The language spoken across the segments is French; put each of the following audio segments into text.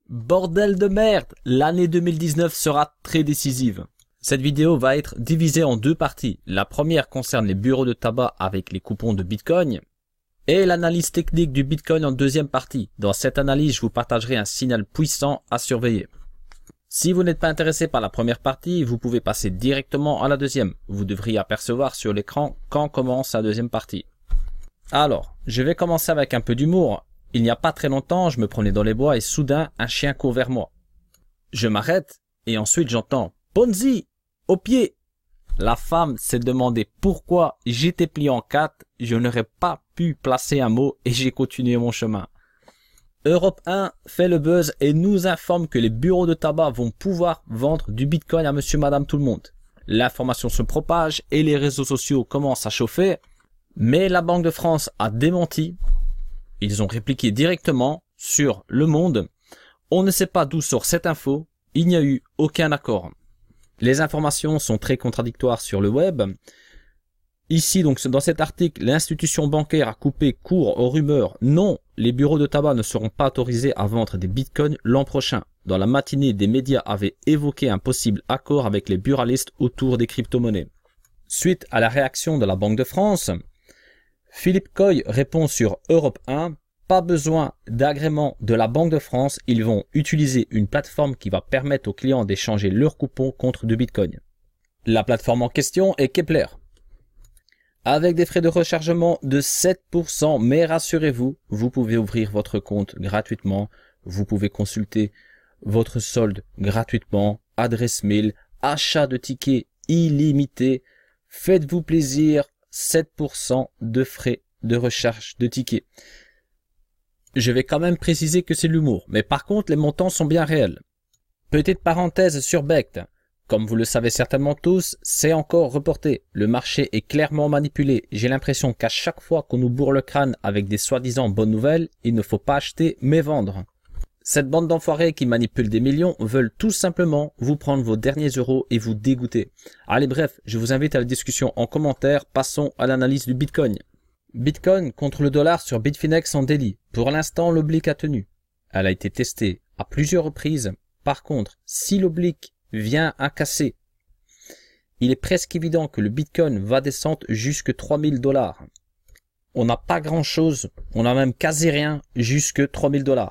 Bordel de merde, l'année 2019 sera très décisive. Cette vidéo va être divisée en deux parties. La première concerne les bureaux de tabac avec les coupons de Bitcoin et l'analyse technique du Bitcoin en deuxième partie. Dans cette analyse, je vous partagerai un signal puissant à surveiller. Si vous n'êtes pas intéressé par la première partie, vous pouvez passer directement à la deuxième. Vous devriez apercevoir sur l'écran quand commence la deuxième partie. Alors, je vais commencer avec un peu d'humour. Il n'y a pas très longtemps, je me promenais dans les bois et soudain, un chien court vers moi. Je m'arrête et ensuite j'entends « Ponzi, au pied !» La femme s'est demandé pourquoi j'étais plié en quatre, je n'aurais pas pu placer un mot et j'ai continué mon chemin. Europe 1 fait le buzz et nous informe que les bureaux de tabac vont pouvoir vendre du Bitcoin à monsieur, madame, tout le monde. L'information se propage et les réseaux sociaux commencent à chauffer, mais la Banque de France a démenti. Ils ont répliqué directement sur Le Monde. On ne sait pas d'où sort cette info. Il n'y a eu aucun accord. Les informations sont très contradictoires sur le web. Ici, donc, dans cet article, l'institution bancaire a coupé court aux rumeurs. Non, les bureaux de tabac ne seront pas autorisés à vendre des bitcoins l'an prochain. Dans la matinée, des médias avaient évoqué un possible accord avec les buralistes autour des crypto-monnaies. Suite à la réaction de la Banque de France, Philippe Coy répond sur Europe 1, pas besoin d'agrément de la Banque de France, ils vont utiliser une plateforme qui va permettre aux clients d'échanger leurs coupons contre du Bitcoin. La plateforme en question est Keplr. Avec des frais de rechargement de 7%, mais rassurez-vous, vous pouvez ouvrir votre compte gratuitement, vous pouvez consulter votre solde gratuitement, adresse mail, achat de tickets illimité, faites-vous plaisir, 7% de frais de recharge de tickets. Je vais quand même préciser que c'est l'humour, mais par contre les montants sont bien réels. Petite parenthèse sur Bect, comme vous le savez certainement tous, c'est encore reporté. Le marché est clairement manipulé. J'ai l'impression qu'à chaque fois qu'on nous bourre le crâne avec des soi-disant bonnes nouvelles, il ne faut pas acheter mais vendre. Cette bande d'enfoirés qui manipulent des millions veulent tout simplement vous prendre vos derniers euros et vous dégoûter. Allez bref, je vous invite à la discussion en commentaire, passons à l'analyse du Bitcoin. Bitcoin contre le dollar sur Bitfinex en daily. Pour l'instant, l'oblique a tenu. Elle a été testée à plusieurs reprises. Par contre, si l'oblique vient à casser, il est presque évident que le Bitcoin va descendre jusque 3000 $. On n'a pas grand chose, on n'a même quasi rien jusque 3000 $.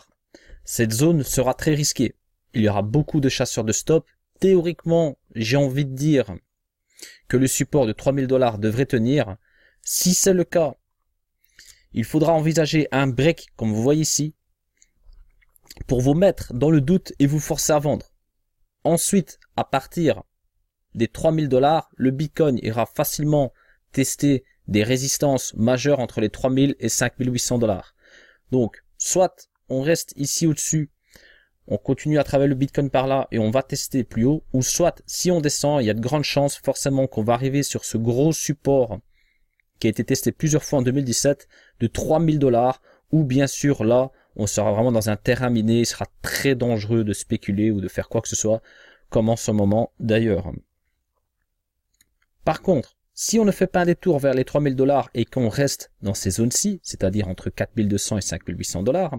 Cette zone sera très risquée. Il y aura beaucoup de chasseurs de stop. Théoriquement, j'ai envie de dire que le support de 3000 $ devrait tenir. Si c'est le cas, il faudra envisager un break, comme vous voyez ici, pour vous mettre dans le doute et vous forcer à vendre. Ensuite, à partir des 3000 $, le Bitcoin ira facilement tester des résistances majeures entre les 3000 et 5800 $. Donc, soit on reste ici au-dessus, on continue à travailler le Bitcoin par là et on va tester plus haut, ou soit si on descend, il y a de grandes chances forcément qu'on va arriver sur ce gros support qui a été testé plusieurs fois en 2017 de 3000 $, ou bien sûr là, on sera vraiment dans un terrain miné, il sera très dangereux de spéculer ou de faire quoi que ce soit, comme en ce moment d'ailleurs. Par contre, si on ne fait pas un détour vers les 3000 $ et qu'on reste dans ces zones-ci, c'est-à-dire entre 4200 et 5800 $,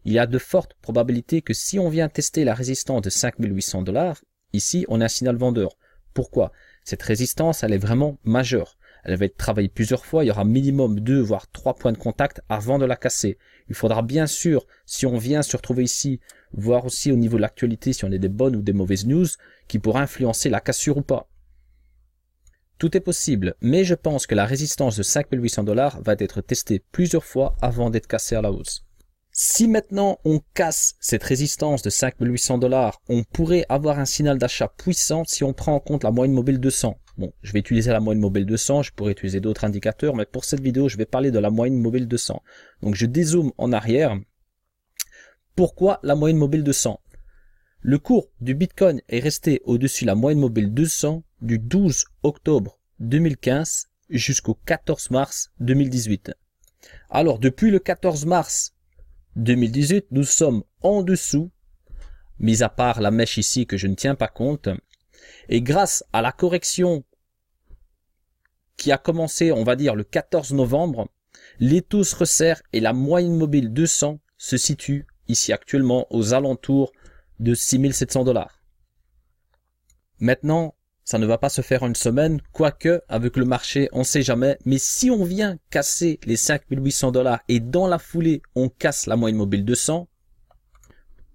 il y a de fortes probabilités que si on vient tester la résistance de 5800 $, ici on a un signal vendeur. Pourquoi? Cette résistance, elle est vraiment majeure. Elle va être travaillée plusieurs fois, il y aura minimum 2 voire 3 points de contact avant de la casser. Il faudra bien sûr, si on vient se retrouver ici, voir aussi au niveau de l'actualité si on a des bonnes ou des mauvaises news qui pourraient influencer la cassure ou pas. Tout est possible, mais je pense que la résistance de 5800 $ va être testée plusieurs fois avant d'être cassée à la hausse. Si maintenant on casse cette résistance de 5800 $, on pourrait avoir un signal d'achat puissant si on prend en compte la moyenne mobile 200. Bon, je vais utiliser la moyenne mobile 200, je pourrais utiliser d'autres indicateurs, mais pour cette vidéo, je vais parler de la moyenne mobile 200. Donc je dézoome en arrière. Pourquoi la moyenne mobile 200? Le cours du Bitcoin est resté au-dessus de la moyenne mobile 200 du 12 octobre 2015 jusqu'au 14 mars 2018. Alors, depuis le 14 mars 2018, nous sommes en dessous, mis à part la mèche ici que je ne tiens pas compte. Et grâce à la correction qui a commencé, on va dire, le 14 novembre, les taux se resserrent et la moyenne mobile 200 se situe ici actuellement aux alentours de 6700 $. Maintenant, ça ne va pas se faire en une semaine, quoique avec le marché, on sait jamais, mais si on vient casser les 5800 $ et dans la foulée, on casse la moyenne mobile 200,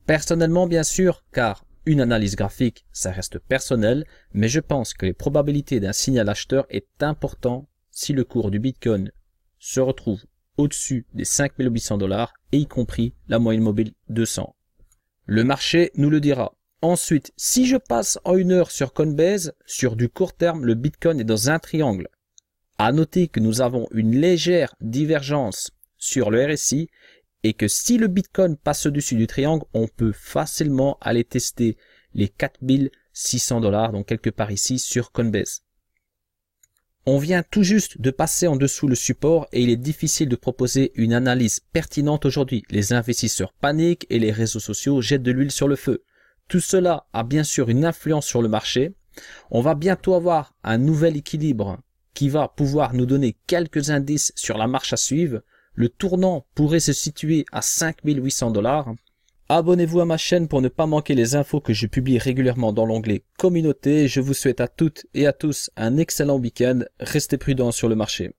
personnellement bien sûr, car une analyse graphique, ça reste personnel, mais je pense que les probabilités d'un signal acheteur est important si le cours du Bitcoin se retrouve au-dessus des 5800 $, et y compris la moyenne mobile 200. Le marché nous le dira. Ensuite, si je passe en une heure sur Coinbase, sur du court terme, le Bitcoin est dans un triangle. À noter que nous avons une légère divergence sur le RSI et que si le Bitcoin passe au-dessus du triangle, on peut facilement aller tester les 4600 $, donc quelque part ici sur Coinbase. On vient tout juste de passer en dessous le support et il est difficile de proposer une analyse pertinente aujourd'hui. Les investisseurs paniquent et les réseaux sociaux jettent de l'huile sur le feu. Tout cela a bien sûr une influence sur le marché. On va bientôt avoir un nouvel équilibre qui va pouvoir nous donner quelques indices sur la marche à suivre. Le tournant pourrait se situer à 5800 $. Abonnez-vous à ma chaîne pour ne pas manquer les infos que je publie régulièrement dans l'onglet communauté. Je vous souhaite à toutes et à tous un excellent week-end. Restez prudents sur le marché.